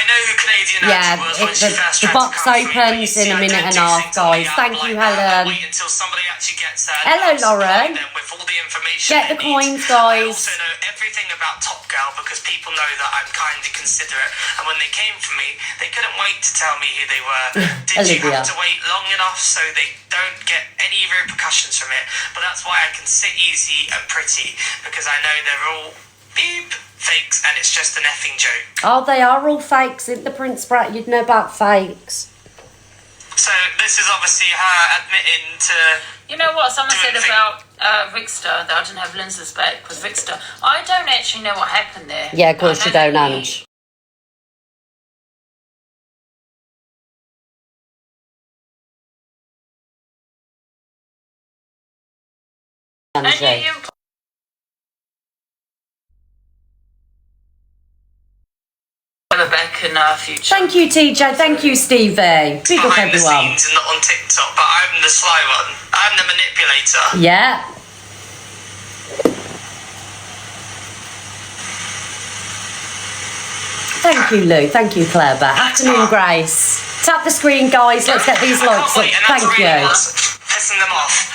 know who Canadian Angie was when she first the box opens in a minute and a half, guys. Thank you, Helen. Wait until somebody actually gets there. Hello, Lauren. With all the information get the coins, guys. I also know everything about Top Girl because people know that I'm kind and considerate. And when they came for me, they couldn't wait to tell me who they were. Did you have to wait long enough so they don't get any repercussions from it? But that's why I can sit easy and pretty, because I know they're all beep fakes and it's just an effing joke. Oh, they are all fakes, isn't the Prince Brat? You'd know about fakes. So this is obviously her admitting to... You know what someone said about Rickster, that I didn't have Lindsay's back, was Rickster. I don't actually know what happened there. Yeah, of course you don't, Ange. Angie. Back in future. Thank you, TJ. Thank you, Stevie. Big up, everyone. Behind the scenes and not on TikTok, but I'm the sly one. I'm the manipulator. Yeah. Thank you, Lou. Thank you, Claire. Afternoon, Grace. Tap the screen, guys. Let's get these likes up. Thank you. Pissing them off.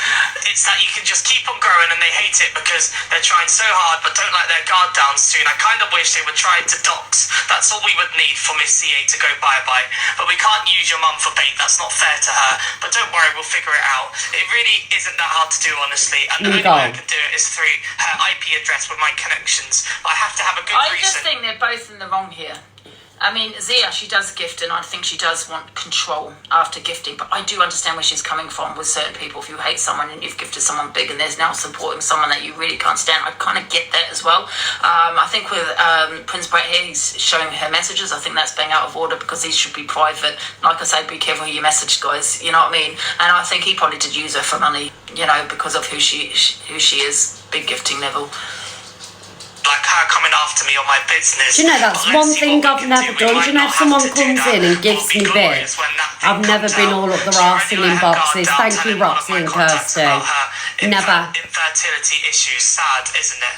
It's that you can just keep on growing and they hate it because they're trying so hard but don't let their guard down soon. I kind of wish they would try to dox. That's all we would need for Miss CA to go bye-bye. But we can't use your mum for bait. That's not fair to her. But don't worry, we'll figure it out. It really isn't that hard to do, honestly. And the only way I can do it is through her IP address with my connections. I have to have a good reason. I just think they're both in the wrong here. I mean, Zia, she does gift, and I think she does want control after gifting. But I do understand where she's coming from with certain people. If you hate someone and you've gifted someone big and there's now supporting someone that you really can't stand, I kind of get that as well. I think with Prince Brett here, he's showing her messages. I think that's being out of order because these should be private. Like I say, be careful who you message, guys. You know what I mean? And I think he probably did use her for money, you know, because of who she is, big gifting level. Like her coming after me on my business. Do you know, that's one thing I've never done. Do you know, if someone comes in and gives me bits, I've never been all up their arse in inboxes. Thank you, Roxy and Kirsty. Never. Infertility issues, sad, isn't it?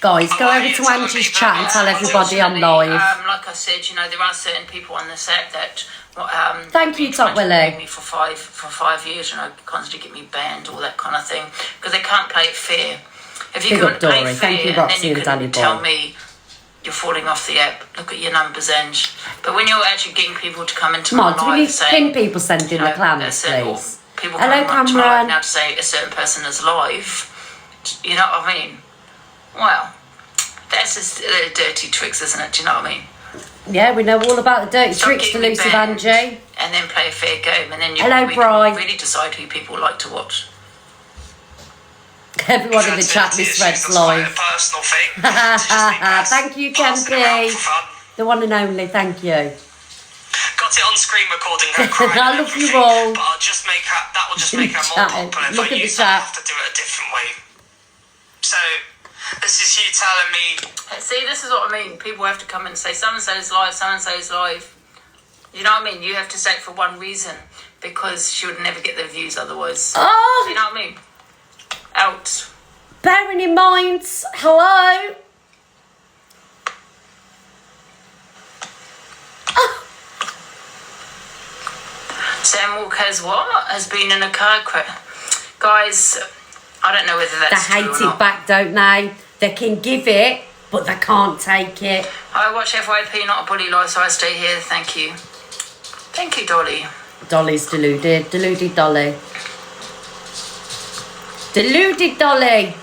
Guys, go over to Angie's chat and tell everybody I'm live. Like I said, you know, there are certain people on the set that thank you, Top Willie. Me for 5 years, you know, constantly get me banned, all that kind of thing, because they can't play it fair. If you can play fair, thank you, Roxy and Danny Boy. Tell me you're falling off the app. Look at your numbers, Ange. But when you're actually getting people to come into my live, do we need pin people sending the clams, please? People hello, Cameron. Now to say a certain person is live, you know what I mean? Well, that's just dirty tricks, isn't it? Do you know what I mean? Yeah, we know all about the dirty tricks, Elusive Angie. And then play a fair game, and then you really decide who people like to watch. Everyone in the chat misreads live. Personal thing. Thank you, Kempy. The one and only, thank you. Got it on screen recording her crying. I love you all. But I'll just make her, that will just make her more popular. Look at the chat. I have to do it a different way. So, this is you telling me. See, this is what I mean. People have to come and say, so-and-so is live, so-and-so is live. You know what I mean? You have to say it for one reason, because she would never get the views otherwise. Oh! You know what I mean? Out. Bearing in mind, hello? Oh. Sam Walker has been in a car crash. Guys, I don't know whether that's true or not. They hate it back, don't they? They can give it, but they can't take it. I watch FYP, not a bully life, so I stay here. Thank you. Thank you, Dolly. Dolly's deluded. Deluded Dolly. Deluded Dolly.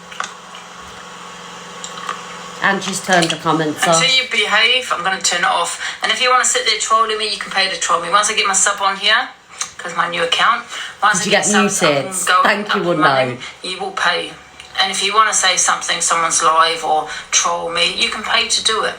Angie's turned her comments off. Until you behave, I'm going to turn it off. And if you want to sit there trolling me, you can pay to troll me. Once I get my sub on here, because my new account, once Did you get muted? Thank you, Unknown. You will pay. And if you want to say something, someone's live or troll me, you can pay to do it.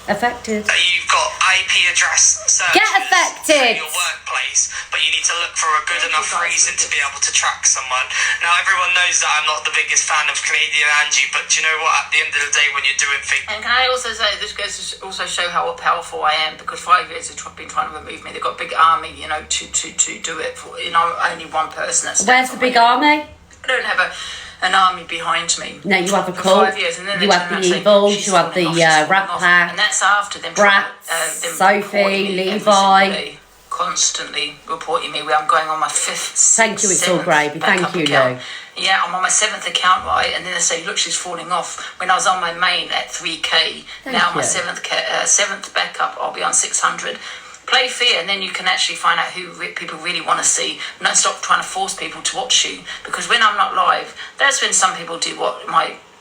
Affected. That you've got IP address searches. Get affected. For your workplace, but you need to look for a good enough reason to be able to track someone. Now, everyone knows that I'm not the biggest fan of Canadian Angie, but do you know what? At the end of the day, when you're doing things... And can I also say, this goes to also show how powerful I am, because 5 years they've been trying to remove me. They've got a big army, you know, to do it for, you know, only one person. Where's the big army? I don't have an army behind me. No, you have a for cult. 5 years, and then You they have turn the around and say, Evils. "She's You have the falling off, she's Rat falling off." Pack. And that's after them. Brats, them Sophie, reporting me every Levi. single day, constantly reporting me where I'm going on my 5th. Thank you, it's all gravy. Thank you, Lou. Yeah, I'm on my 7th account, right? And then they say, look, she's falling off. When I was on my main at 3K, now my you. 7th backup, I'll be on 600. Play fair, and then you can actually find out who people really want to see. Don't stop trying to force people to watch you, because when I'm not live, that's when some people do what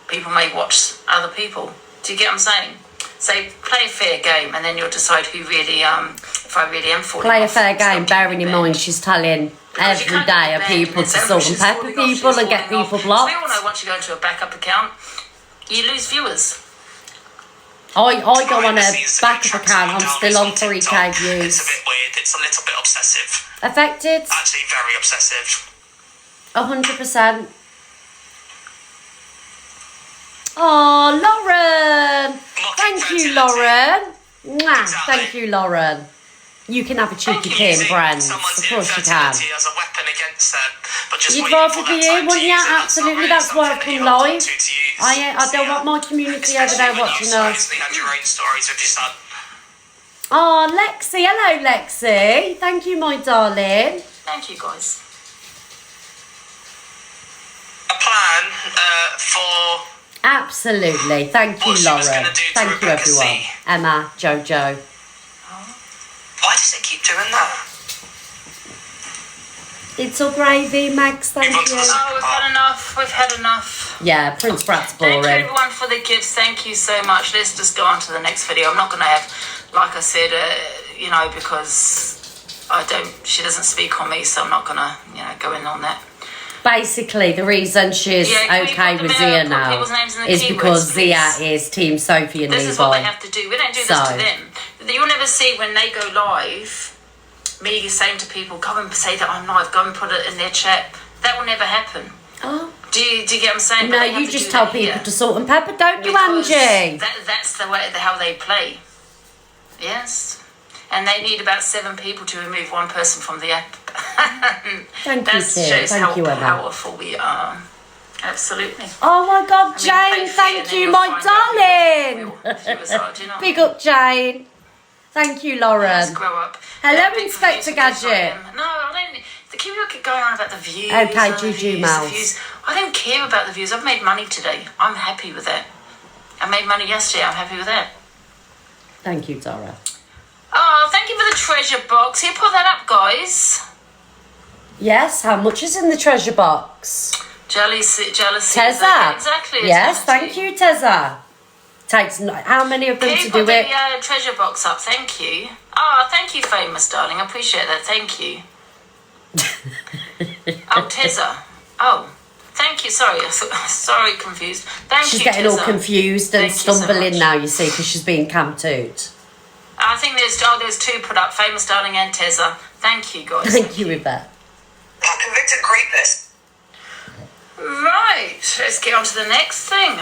people may watch other people. Do you get what I'm saying? So play a fair game, and then you'll decide who really, if I really am falling Play a off. fair game, Stop bearing being in bad. mind she's telling Because you every can't day be of bad people and to say, "Oh, salt and she's pepper falling off, people she's and get falling off." people So we all blocked. know once you go into a backup account, you lose viewers. I go on a Behind the scenes, the backup contract account, I'm down still is on TikTok. 3K It's views. a bit weird. It's a little bit obsessive. Affected? Actually, very obsessive. 100%. Oh, Lauren! Thank you, Lauren. Mwah. Thank you, Lauren. You can have a cheeky pin, Brand. Of course you can. As a weapon against them, but just You'd waiting rather for be that here, time to wouldn't you? use it. That's not Absolutely, really that's why I've something come that you're live. to use. I don't want my community over there watching us. Obviously had your own stories with your son. Oh, Lexi. Hello, Lexi. Thank you, my darling. Thank you, guys. A plan for Absolutely. Thank you, What she was Lauren. gonna do to Thank you, Rebecca everyone. C. Emma, Jojo. why does it keep doing that? It's all gravy, Max. Thank Move on to you. the Oh, we've had enough. We've had enough. Yeah, Prince Brat's Thank you, boring. everyone, for the gifts. Thank you so much. Let's just go on to the next video. I'm not going to have, like I said, because she doesn't speak on me, so I'm not going to, go in on that. Basically, the reason she's Yeah, can we okay put with them in, Zia put now people's names in the is keywords, because please? Zia is Team Sophie and This is what they Levi. have to do. We don't do this So- to them. You'll never see when they go live, me saying to people, go and say that I'm live, go and put it in their chat. That will never happen. Oh. Do you get what I'm saying? No, But they have you to just do tell that people here. to salt and pepper, don't you, Because Angie? that's the way how they play. Yes. And they need about 7 people to remove one person from the app. Thank that you, Tim. shows Thank how you, Emma. powerful we are. Absolutely. Oh my God, I mean, Jane, play fair thank and then you, you'll my find out darling. who was hard, you know? Big up, Jane. Thank you, Lauren. Let's grow up. Hello, They're big Inspector views for kids like Gadget. them. No, I don't. The people keep going on about the views. Okay, and the Juju views, Mouse. the views. I don't care about the views. I've made money today. I'm happy with that. I made money yesterday. I'm happy with that. Thank you, Dora. Oh, thank you for the treasure box. Here, put that up, guys. Yes, how much is in the treasure box? Jealousy. Tezza. Exactly. Yes, thank you, Tezza. Takes how many of them Can to you do put the it? treasure box up? Thank you. Oh, thank you, famous darling. I appreciate that. Thank you. Oh, Tezza. Oh, thank you. Sorry, sorry, confused. Thank She's you, getting all Tezza. confused and Thank you so stumbling much. now, you see, because she's being camped out. I think there's 2 put up. Famous darling and Tezza. Thank you, guys. Thank you, Yvette. Convicted rapist. Right, let's get on to the next thing.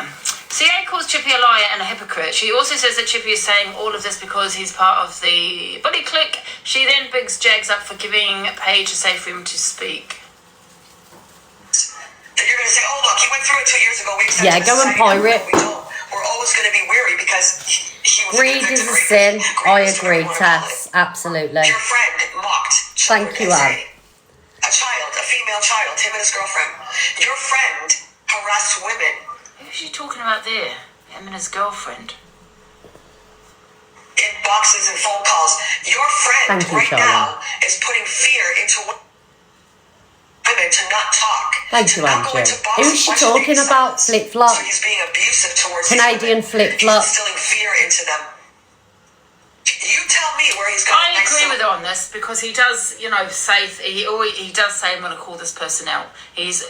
CA calls Chippy a liar and a hypocrite. She also says that Chippy is saying all of this because he's part of the Buddy Clique. She then bigs Jags up for giving Paige a safe room to speak. You're going to say, oh, look, he went through it 2 years ago. We accept Yeah, it. go and Society, pirate. We don't. We're always going to be weary because he was Greed a is convicted a rapist. sin. Greed I is what agree, we wanna call Tess. it. Absolutely. Your friend mocked children Thank you, yesterday. Anne. A child, a female child, him and his girlfriend. Your friend harassed women. Who's she talking about there? Him and his girlfriend. In boxes and phone calls. Your friend Thank you, right Charlotte. now is putting fear into women to not talk. Thank to you, not go Angie. into boxes. Who's she Why should they talking be about? silenced? Flip Flop? So he's being abusive towards Canadian these women. Flip Flop. He's instilling fear into them. You tell me where he's going. I agree with her on this because he does, say he does say I'm going to call this person out. He's,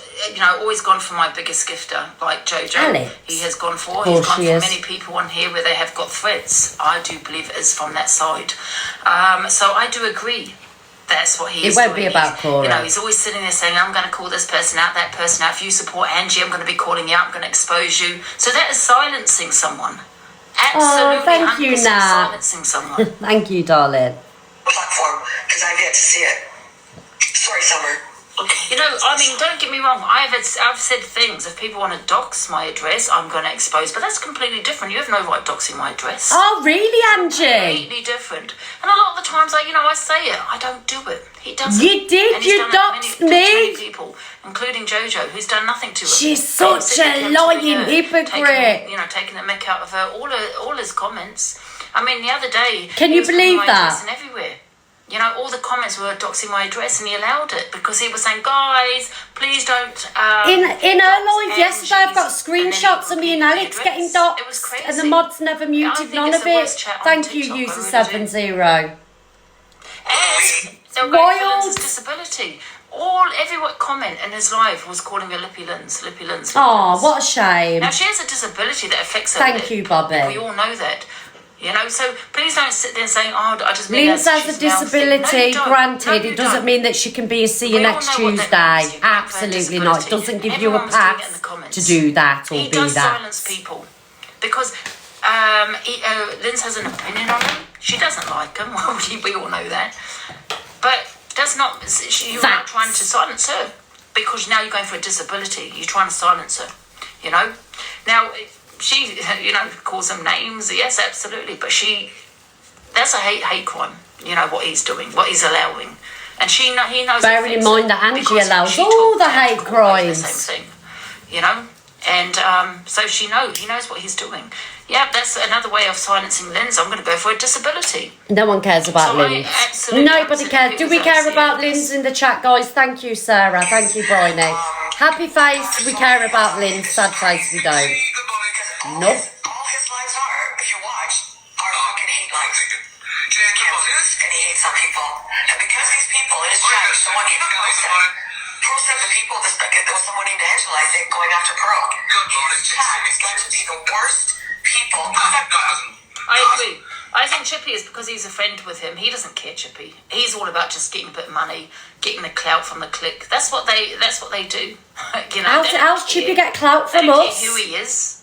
always gone for my biggest gifter, like Jojo. Alex. He has gone for. Of He's course gone she for is. many people on here where they have got threats. I do believe it is from that side. So I do agree. That's what he It is won't doing. be about Cora. He's always sitting there saying, I'm going to call this person out, that person out. If you support Angie, I'm going to be calling you out. I'm going to expose you. So that is silencing someone. Absolutely, thank you, 100% Nat. silencing someone. Thank you, darling. Platform because I've yet to see it. Sorry, Summer. You know, I mean, don't get me wrong. I've said things. If people want to dox my address, I'm going to expose. But that's completely different. You have no right doxing my address. Oh, really, Angie? Completely different. And a lot of the times, I say it. I don't do it. He does. You did. And he's You done it doxed to many me. people, including Jojo, who's done nothing to her. She's such a lying hypocrite. Taking the mick out of her. All his comments. I mean, the other day. Can he you was putting believe my that? address in everywhere. You know, all the comments were doxing my address, and he allowed it because he was saying, "Guys, please don't." In her live dox yesterday, I've got Angie's," and then he screenshots of me and repeated Alex the getting address. It was doxed, crazy. and the mods never I muted think none it's of the it. worst chat on Thank you, TikTok, I user really 70. And Wild. Lynn's disability. Every comment in his live was calling her Lippy Lynn's. Oh, what a shame. Now she has a disability that affects her. Thank you, Bobby. We all know that. You know, so please don't sit there saying, "Oh, I just mean Linz that has a she's now sick." disability, No, you don't. granted. No, It you doesn't don't. mean that she can be a see you We all next know what that Tuesday. means. You have a Absolutely not. It disability. doesn't give you a Everyone was doing it in pass the comments. to do that or He be does that. silence people because Linz has an opinion on him. She doesn't like him. Well, we all know that. But that's not. You're not Facts. trying to silence her because now you're going for a disability. You're trying to silence her. You know. Now she, calls him names. Yes, absolutely. But that's a hate crime. You know what he's doing, what he's allowing, and he knows. Bearing in mind that Angie allows all the hate crimes. The same thing, and so he knows what he's doing. Yeah, that's another way of silencing Linz. I'm going to go for a disability. No one cares about Linz. Nobody cares. Do we care about Linz in the chat, guys? Thank you, Sarah. Thank you, Bryony. Happy face, we care about Linz. Sad face, we don't. Nope. All his lives are, if you watch, are fucking hate lives. And he hates some people. And because these people in his chat, someone even Pearl said the people, there was someone named Angela, I think, going after Pearl. His chat is going to be the worst people. I agree. I think Chippy is because he's a friend with him. He doesn't care, Chippy. He's all about just getting a bit of money, getting the clout from the clique. That's what they do. How's Chippy get clout they from don't us? care who he is.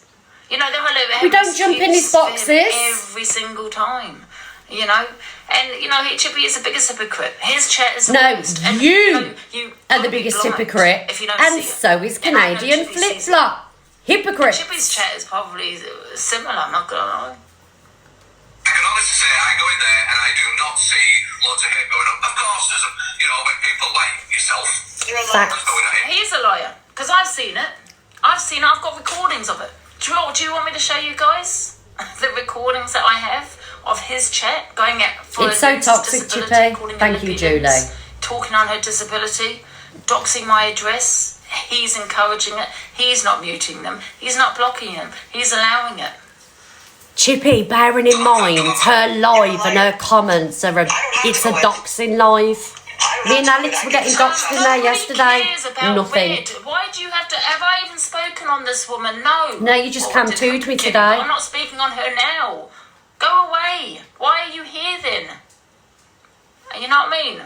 We don't jump in his boxes every single time. And Chippy is the biggest hypocrite. His chat is No, and, you you are the biggest blind hypocrite, if you don't and see it. so is And I know Canadian Chippy Flip sees it. Flop. Hypocrite. Chippy's chat is probably similar. I'm not gonna lie. I can honestly say I go in there and I do not see loads of hate going on. Of course, there's when people like yourself. Facts. He's a liar because I've seen it. I've got recordings of it. Do you want me to show you guys the recordings that I have of his chat going at for It's so Lynn's toxic, disability, Chippy. calling her Thank you, Lippy Julie. Lynn's, talking on her disability, doxing my address. He's encouraging it. He's not muting them. He's not blocking them. He's allowing it. Chippy, bearing in mind her live and her comments it's a doxing live. Me and Alex were getting doxed in there Nobody yesterday. cares about Nothing. Red. Why do you have to? Have I even spoken on this woman? No. No, you just Well, cam-too'd me kidding, today. I'm not speaking on her now. Go away. Why are you here then? You know what I mean?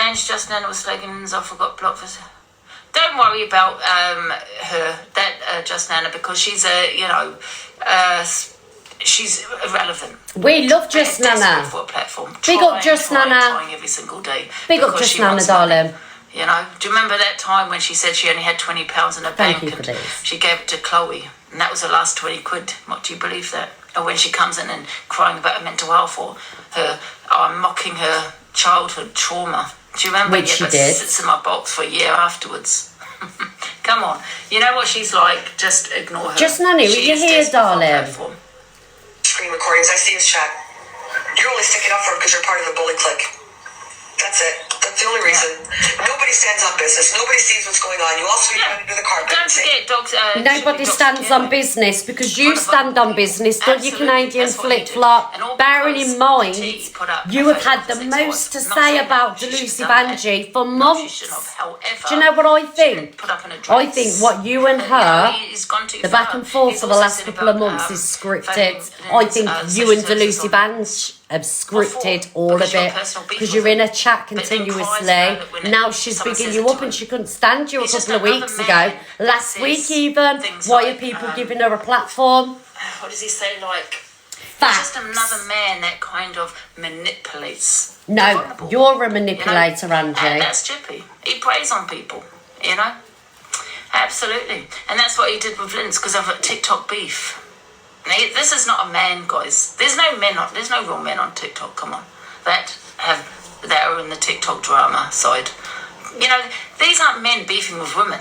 Ange just then was slagging off. I got blocked for. Don't worry about Just Nana, because she's she's irrelevant. We love Just They're desperate Nana. for a platform. Big up Just Nana. Trying every single day. Big up because Just she Nana, wants money. darling. Do you remember that time when she said she only had £20 in her Thank bank you for and this. she gave it to Chloe, and that was the last 20 quid? What, do you believe that? Or when she comes in and crying about her mental health or her, mocking her childhood trauma. Do you remember? Which she but did. Sits in my box for a year afterwards. Come on. You know what she's like? Just ignore her. Just Nana, She you is here, desperate for a darling? platform. Screen recordings, I see his chat. You're only sticking up for him because you're part of the bully clique. That's it. That's the only reason. Nobody stands on business. Nobody sees what's going on. You all sweep under the carpet. Don't forget, Nobody stands on business because you stand on business, don't you, Canadian Flip Flop? Bearing in mind, you have had the most to say about Delusive Angie for months. Do you know what I think? I think what you and her, the back and forth for the last couple of months is scripted. I think you and Delusive Angie have scripted all of it because you're in a chat continuously. Now she's bigging you up and she couldn't stand you a couple of weeks ago. Last week even. Why are people giving her a platform? What does he say? Like, Facts. just another man that kind of manipulates. the No, vulnerable, you're a you know? manipulator, And Angie. that's Chippy. He preys on people, you know? Absolutely. And that's what he did with Linz because of a TikTok beef. This is not a man, guys. There's no real men on TikTok, come on, that are in the TikTok drama side. You know, these aren't men beefing with women.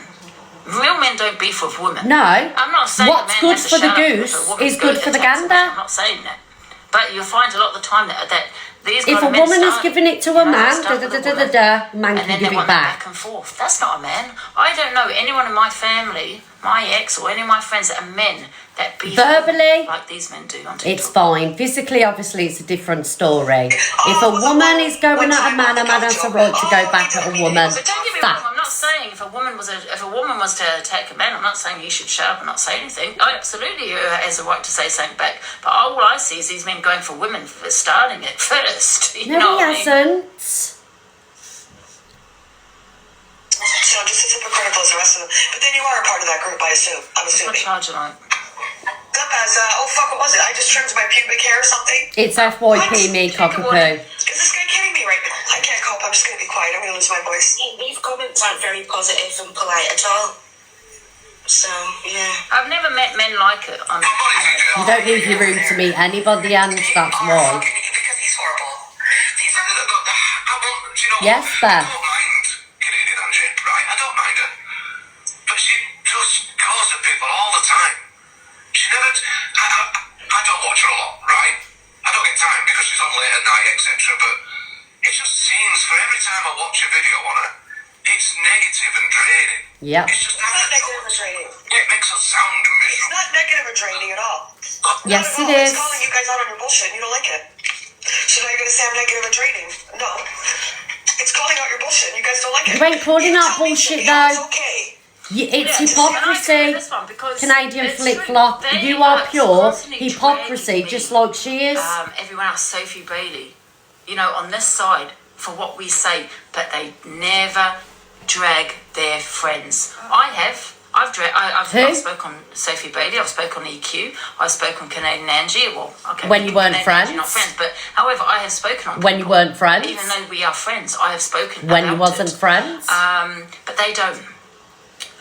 Real men don't beef with women. No. I'm not saying What's a man good has to for the shut up if a goose woman is good for the attacks a man. gander. I'm not saying that. But you'll find a lot of the time that these If kind a of men woman is start- giving it to you a know, they man, start with a woman, man and can then give they it want back. back and forth. That's not a man. I don't know anyone in my family, my ex, or any of my friends that are men that beef Verbally, like these men do on TikTok. It's fine. Physically, obviously, it's a different story. If a woman is going at a man has a right to go back at a woman. But don't get me wrong, I'm not saying if a woman was to attack a man, I'm not saying he should shut up and not say anything. I absolutely has a right to say something back. But all I see is these men going for women for starting it first. You know No, what I he mean? hasn't. So just as hypocritical as the rest of them. But then you are a part of that group, I assume. I'm What's my assuming. charger like? Not as, oh fuck, what was it? I just trimmed my pubic hair or something. It's FYP me, cockapoo. Is this guy kidding me right now? I can't cope. I'm just going to be quiet. I'm going to lose my voice. These comments aren't very positive and polite at all. So, yeah. I've never met men like it. You don't leave your room to meet anybody, and that's why. Because he's horrible. These are the, Yes, I Beth. don't mind Canadian Angie, right? I don't mind her. But she just goes at people all the time. She never... I don't watch her a lot, right? I don't get time because she's on late at night, etc. But it just seems for every time I watch a video on her, it's negative and draining. Yep. It's just It's not negative or draining. it makes us sound It's miserable. not negative or draining at all. Yes, Not at it all. is. It's calling you guys out on your bullshit and you don't like it. So now you're going to say I'm negative or draining? No. It's calling out your bullshit and you guys don't like it. You ain't calling You out tell me bullshit, it's though. okay. It's Yeah, hypocrisy. this one because Canadian it's flip true. flop. They You are pure constantly hypocrisy, dragging just me. like she is. Everyone else, Sophie Bailey, you know, on this side for what we say, but they never drag their friends. I've Who? spoken on Sophie Bailey, I've spoken on EQ, I've spoken on Canadian Angie. Well, okay, When you weren't Canadian Angie, not friends? friends, but however, I have spoken on When you people, weren't friends? even though we are friends, I have spoken When you about wasn't it. friends. But they don't.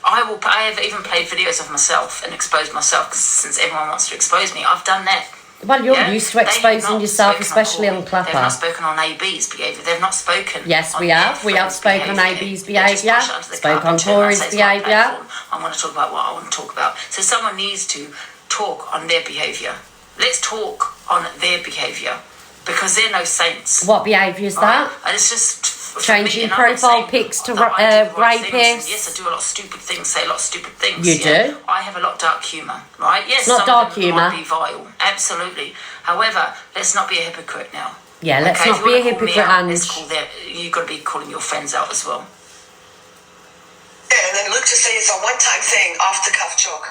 I have even played videos of myself and exposed myself because since everyone wants to expose me, I've done that. Well, you're Yeah? used to They have exposing not yourself, spoken especially on They've Clapper. not spoken on AB's behaviour. They've not spoken. Yes, on we their have. We have friends' spoken on behaviour. AB's They just behaviour, push it under the spoke carpet on and turn around and Corey's say, "It's my behaviour." platform. I want to talk about what I want to talk about. So someone needs to talk on their behaviour. Let's talk on their behaviour because they're no saints. What behaviour is Right? that? And it's just for Changing me, and I'm not profile saying pics to that I do right things, and rapists. yes, I do a lot of stupid things, say a lot of stupid things. You yeah. do? I have a lot of dark humour, right? Yes, It's not some dark of them humour. might be vile, absolutely. However, let's not be a hypocrite now. Yeah, let's Okay, not if you be a wanna call me hypocrite, out, let's Ange. call you've got to be calling your friends out as well. Yeah, and then Luke just say it's a one-time thing, off-the-cuff joke.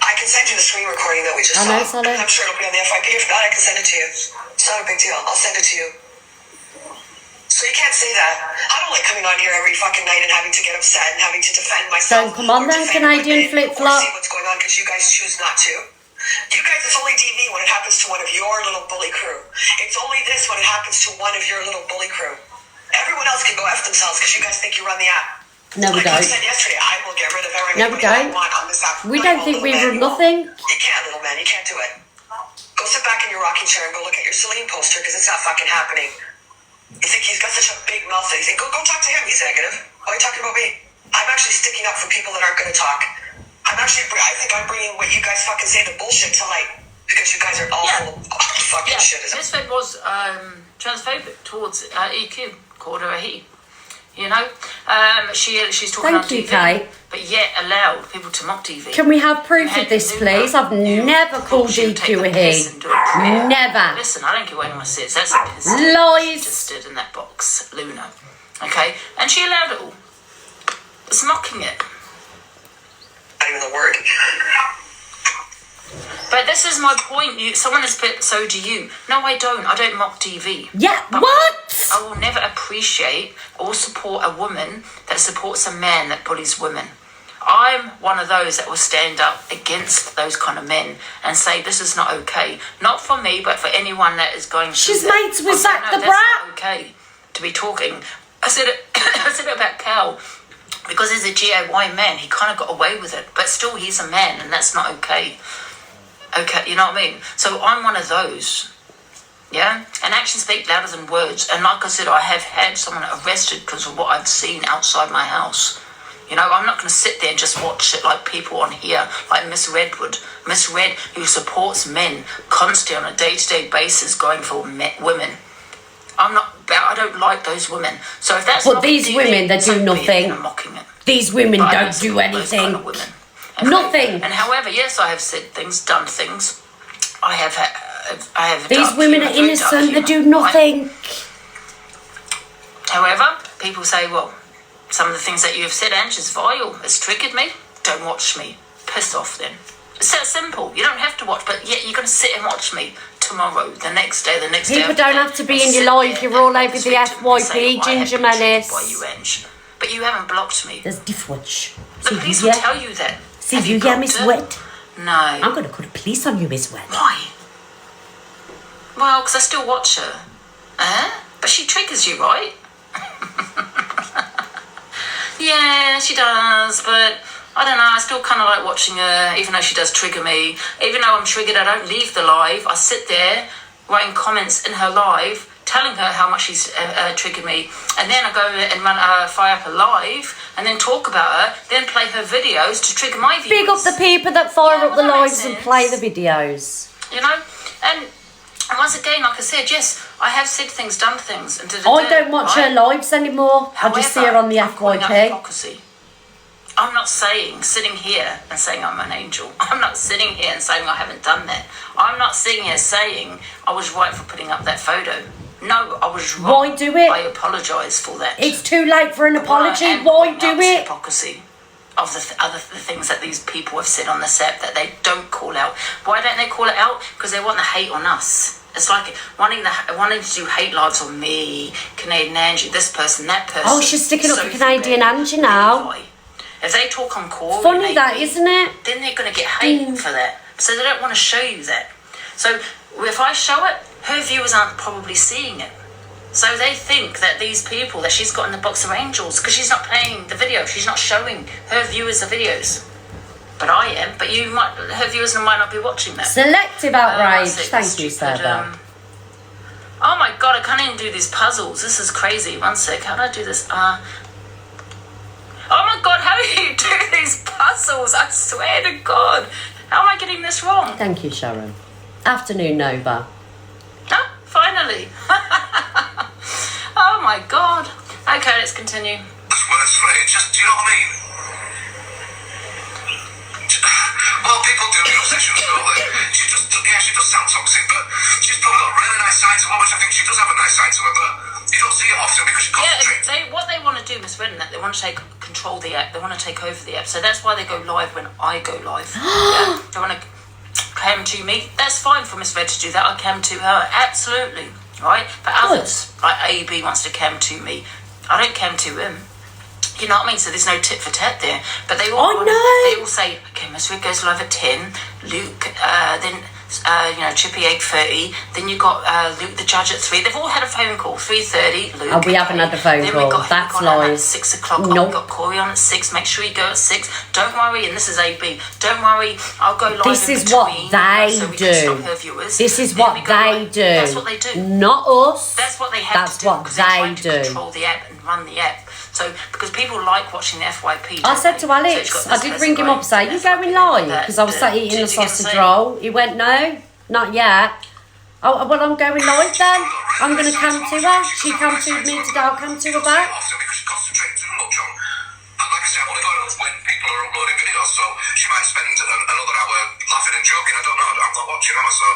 I can send you the screen recording that we just I know, saw. Sally. I'm sure it'll be on the FIP. If not, I can send it to you. It's not a big deal. I'll send it to you. So you can't say that. I don't like coming on here every fucking night and having to get upset and having to defend myself. Don't come on or then, defend Canadian women flip-flop. Or see what's going on because you guys choose not to. You guys, it's only DV when it happens to one of your little bully crew. It's only this when it happens to one of your little bully crew. Everyone else can go F themselves because you guys think you run the app. No, we Like I don't. said yesterday, I will get rid of No, everybody we don't. I want on this app. We I don't will, think we little man, run you won't. nothing. You can't, little man. You can't do it. Go sit back in your rocking chair and go look at your Celine poster because it's not fucking happening. You think he's got such a big mouth that you think, go talk to him. He's negative. Why are you talking about me? I'm actually sticking up for people that aren't going to talk. I think I'm bringing what you guys fucking say, the bullshit, to light. Because you guys are all Yeah. full of fucking Yeah, shit. this fed was transphobic towards EQ, called her a he. You know, she's talking Thank on you, TV, Kate. but yet allowed people to mock TV. Can we have proof You of this, had please? Luna I've who never thought called she would take EQ the a piss he. and do a prayer. Never. Listen, I don't care what anyone says. That's a piss. Lies. She just stood in that box, Luna. Okay, and she allowed it all. It's mocking it. Not even the word. But this is my point. Someone has put, so do you. No, I don't. I don't mock TV. Yeah, But what? I will never appreciate or support a woman that supports a man that bullies women. I'm one of those that will stand up against those kind of men and say this is not okay. Not for me, but for anyone that is going through She's that. mates with I said, Zach the that's Brat. not okay to be talking. I said it, I said it about Cal. Because he's a GAY man, he kind of got away with it. But still, he's a man, and that's not okay. Okay, you know what I mean? So I'm one of those. Yeah? And actions speak louder than words. And like I said, I have had someone arrested because of what I've seen outside my house. You know, I'm not going to sit there and just watch it like people on here, like Miss Redwood. Miss Red, who supports men constantly on a day-to-day basis going for women. I don't like those women. So if that's But not these women, they do nothing. I'm mocking it. These women But I don't do support those anything. kind of women. And Nothing. And however, yes, I have said things, done things. I have. These dark women humour, are very innocent. dark They humour, do right? nothing. However, people say, well, some of the things that you have said, Ange, is vile. It's triggered me. Don't watch me. Piss off then. It's that simple. You don't have to watch, but yet you're going to sit and watch me tomorrow, the next day, the next day. People don't have to be in your life. You're all over the FYP, Ginger Menace. By you, Ange. But you haven't blocked me. There's difference. The See police you, will yeah? tell you that. See Have you, yeah, blocked Miss her? Wet? No. I'm going to call the police on you, Miss Wet. Why? Well, because I still watch her. But she triggers you, right? Yeah, she does, but I don't know, I still kind of like watching her, even though she does trigger me. Even though I'm triggered, I don't leave the live. I sit there writing comments in her live, telling her how much she's triggered me. And then I go and fire up a live, and then talk about her, then play her videos to trigger my viewers. Big up the people that fire Yeah, up the well, that makes lives and sense. play the videos. You know? And once again, like I said, yes, I have said things, done things. And I don't watch her lives anymore. I just see her on the I'm calling out FYP. hypocrisy. I'm not sitting here and saying I'm an angel. I'm not sitting here and saying I haven't done that. I'm not sitting here saying I was right for putting up that photo. No, I was wrong. Why do it? I apologise for that. It's too late for an apology. And Why pointing do out the it? hypocrisy of the things that these people have said on the set that they don't call out. Why don't they call it out? Because they want the hate on us. It's like wanting to do hate lives on me, Canadian Angie, this person, that person. Oh, she's sticking up for Sophie Canadian Bell, Angie now. Levi. If they talk on Corey, Funny and that, AP, isn't it? then they're going to get hate for that. So they don't want to show you that. So if I show it, her viewers aren't probably seeing it. So they think that these people that she's got in the box of angels, because she's not playing the video, she's not showing her viewers the videos. But I am. But her viewers might not be watching that. Selective outrage. Thank you, Stupid, Sarah. oh my god, I can't even do these puzzles. This is crazy. One sec. How do I do this? Oh my god, how do you do these puzzles? I swear to God. How am I getting this wrong? Thank you, Sharon. Afternoon, Nova. Oh, finally. Oh my god. Okay, let's continue. Words for it. Just, do you know what I mean? Well, people do have sessions, don't they? She does sound toxic, but she's probably got a really nice side to her, which I think she does have a nice side to her, but you don't see it often because she concentrates. What they want to do, Miss Redden, that they want to control the app. They want to take over the app. So that's why they go live when I go live. Yeah? They want to cam to me. That's fine for Miss Red to do that. I cam to her. Absolutely. Right? But others, like AB wants to cam to me. I don't cam to him. You know what I mean? So there's no tit for tat there. But they all they all say, okay, Miss Red goes live at 10, Luke, then Chippy 8:30, then you got Luke the judge at 3. They've all had a phone call. 3:30, Luke. Oh, we haven't had a phone then call. We got, That's we got lies. At 6 o'clock. Nope. I've got Corey on at 6. Make sure you go at 6. Don't worry, and this is AB. Don't worry, I'll go live This in is between, what they so we do. can stop her viewers. This is Then what we go they live. do. That's what they do. Not us. That's what they have That's to do. what because they're trying they to do. control the app and run the app. So because people like watching the FYP. I don't said they? to Alex, So it's got I this did person ring him up and say, going you to going the live? FYP, Because I was sat eating a did you get the sausage same? roll. He went, no, not yet. Oh, well, I'm going live then. I'm going to cam to her. She cam to me today. I'll cam to her back. Often because she concentrates too much on, and like I said, I've only got it when people are uploading videos, so she might spend another hour laughing and joking. I don't know. I'm not watching, am I? So,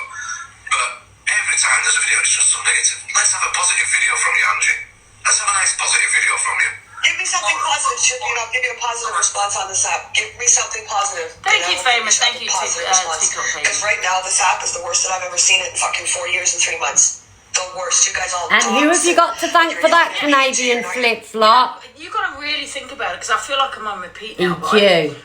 but every time there's a video, it's just so negative. Let's have a positive video from you, Angie. Let's have a nice positive video from you. Give me something positive, Chippy, and I'll give you a positive response on this app. Give me something positive. Thank you, Famous. Thank you, TikTok. Because right now, this app is the worst that I've ever seen it in fucking 4 years and 3 months. The worst. You guys all And who have you got to thank for that, Canadian flip-flop? you got to really think about it because I feel like I'm on repeat now, right? EQ.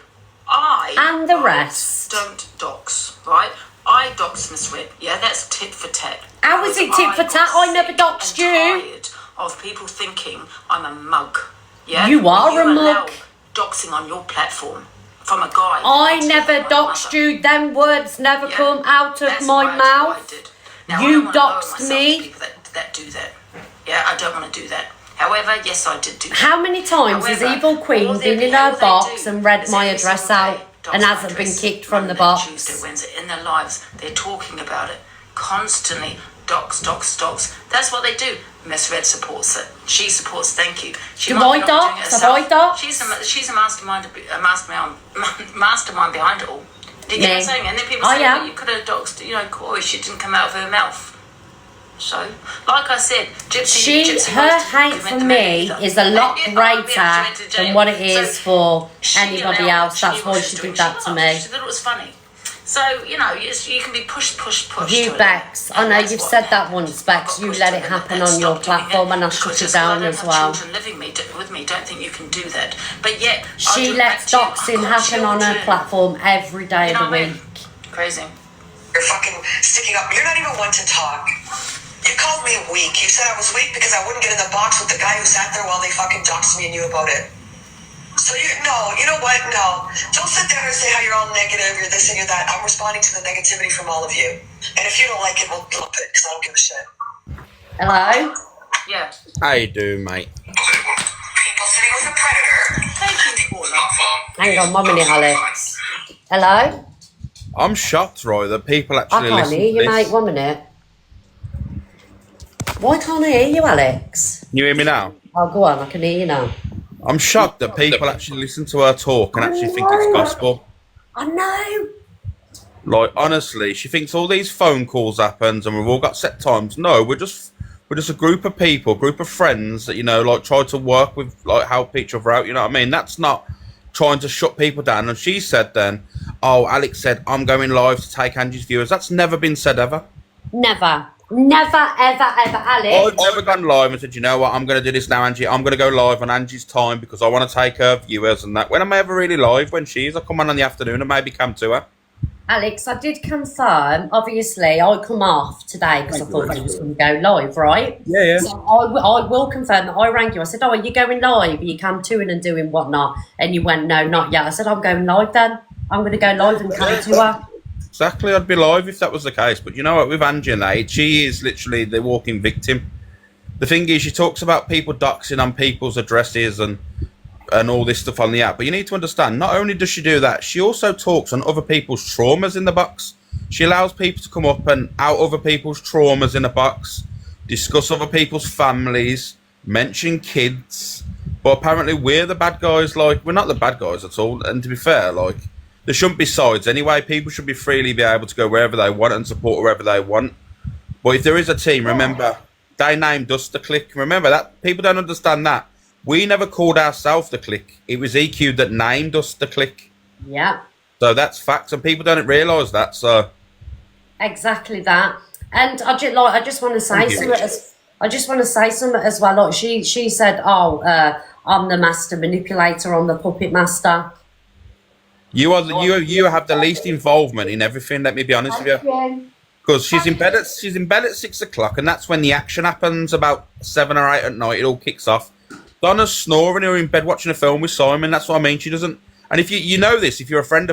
I And the rest. don't dox, right? I dox Miss Red. Yeah, that's tit for tat. How is it tit for tat? got I never sick doxed and you. tired of people thinking I'm a mug. Yeah, You are When a allow mug. Doxing on your platform from a guy. I that's never my doxed mother. you. Them words never Yeah, come out of that's my why I did what I mouth. did. Now, You I don't wanna lower doxed myself me. to people that do that. Yeah, I don't want to do that. However, yes, I did do that. How many times has However, Evil Queen all they- been in all her they box do and read is my every address single out day dox and my hasn't been address, kicked from the Monday, box? Tuesday, Wednesday, in their lives, they're talking about it constantly. Dox. That's what they do. Miss Red supports it. She supports. Thank you. She Do might I be not doing it dox? Have I herself. doxed? She's a mastermind. Mastermind behind it all. Do you get what I'm Me. saying? And then people I say, am. but you could have doxed, Corey. She didn't come out of her mouth. So, like I said, Gypsy Her Rose hate didn't for commit me either. is a lot Yeah, greater she went to jail. than what it is So, for she anybody allowed else. it. She That's knew why what she was did doing. that to me. She thought it was funny. So, you can be pushed. You, to it. Bex, I And know that's you've what said that happened. once, I Bex. got You pushed let to it and happen then on your stopped doing platform it and I because shut it just 'cause I down don't as have well. children living with me, don't think you can do that. But yet, I She do lets back to you. doxing I've got happen on her children. platform every day You know of the what I mean? week. Crazy. You're fucking sticking up. You're not even one to talk. You called me weak. You said I was weak because I wouldn't get in the box with the guy who sat there while they fucking doxed me and knew about it. So you know what? No. Don't sit there and say how you're all negative, you're this and you're that. I'm responding to the negativity from all of you. And if you don't like it, we'll flip it because I don't give a shit. Hello? Yeah. How you doing, mate? People sitting with a predator. Thank you, Paula. Hang on 1 minute, Alex. Hello? I'm shocked, Roy, that people I actually can't listen hear to you, this. mate. 1 minute. Why can't I hear you, Alex? Can you hear me now? Oh, go on. I can hear you now. I'm shocked that people actually listen to her talk and actually think it's gospel. I know. Like, honestly, she thinks all these phone calls happens and we've all got set times. No, we're just a group of people, group of friends that, like, try to work with, like, help each other out, you know what I mean? That's not trying to shut people down. And she said then, oh, Alex said, I'm going live to take Angie's viewers. That's never been said ever. Never. Never, ever, ever, Alex. I've never gone live and said, you know what, I'm going to do this now, Angie. I'm going to go live on Angie's time because I want to take her viewers and that. When am I ever really live? When she is? I come on in the afternoon and maybe come to her. Alex, I did confirm. Obviously, I come off today because I thought you was going to go live, right? Yeah. So I will confirm that I rang you. I said, oh, are you going live? Are you come to and doing whatnot? And you went, no, not yet. I said, I'm going live then. I'm going to go live and come to her. Exactly, I'd be live if that was the case. But you know what, with Angie and that, she is literally the walking victim. The thing is, she talks about people doxing on people's addresses and all this stuff on the app. But you need to understand, not only does she do that, she also talks on other people's traumas in the box. She allows people to come up and out other people's traumas in the box, discuss other people's families, mention kids. But apparently we're the bad guys. Like, we're not the bad guys at all. And to be fair, like, there shouldn't be sides anyway. People should freely be able to go wherever they want and support wherever they want. But if there is a team, remember, they named us the Click. Remember that. People don't understand that. We never called ourselves the Click. It was EQ that named us the Click. Yeah. So that's facts, and people don't realise that. So exactly that. And I just want to say something as well. Like she said, oh, I'm the master manipulator. I'm the puppet master. you have the least involvement in everything. Let me be honest with you. Because she's in bed at 6 o'clock, and that's when the action happens. About 7 or 8 at night, it all kicks off. Donna's snoring or in bed watching a film with Simon. That's what I mean. She doesn't. And if you know this, if you're a friend of